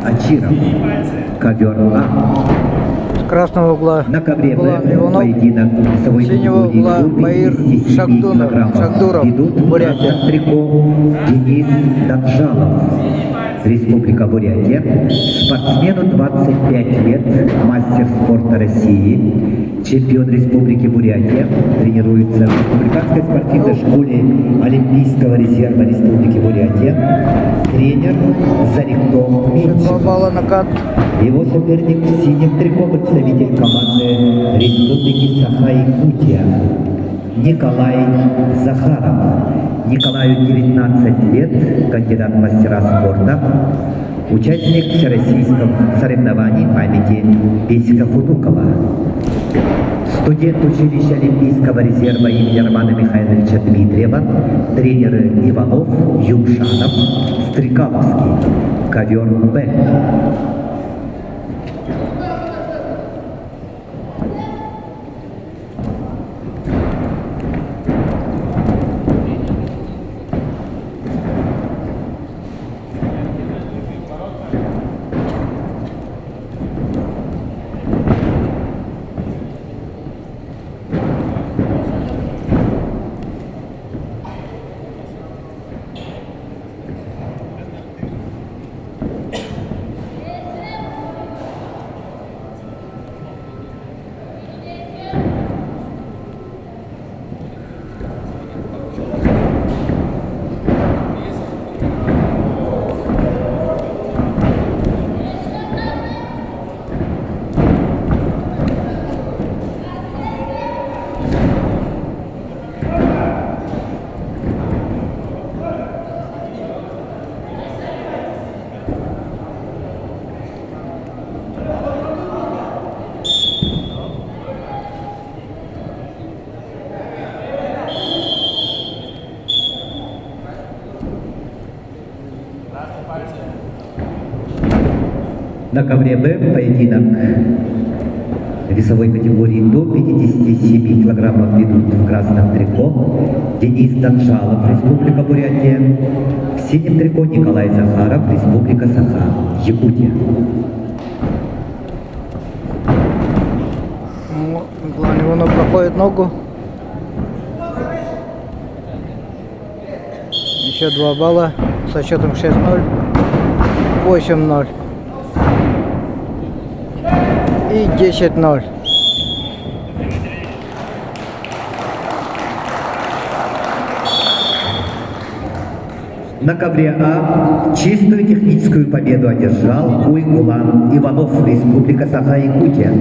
Ачиров. Ковер А. С красного угла На ковре Булан Б Иванов, поединок весовой синего категории угла до Баир 57 Шагдуров, килограммов. Ведут Бурятия. трико Денис Данжалов, Республика Бурятия. Спортсмену 25 лет, мастер спорта России, чемпион Республики Бурятия, тренируется в Республиканской спортивной школе Олимпийского резерва Республики Бурятия, тренер Зарихтом 2 Меньшиков. балла накат. Его соперник в синем трико, представитель команды Республики Саха-Якутия, Николай Захаров. Николаю 19 лет, кандидат в мастера спорта, участник всероссийских соревнований памяти Песика Фудукова, студент училища Олимпийского резерва имени Романа Михайловича Дмитриева, тренеры Иванов, Юмшанов, Стрекаловский, ковер Б. На ковре Б поединок весовой категории до 57 килограммов ведут в красном трико Денис Данжалов, Республика Бурятия, в синем трико Николай Захаров, Республика Саха, Якутия. Булан Иванов проходит ногу. Еще 2 балла со счетом 6-0, 8-0 и 10-0. На ковре А чистую техническую победу одержал Уйгулан Иванов, Республика Саха-Якутия.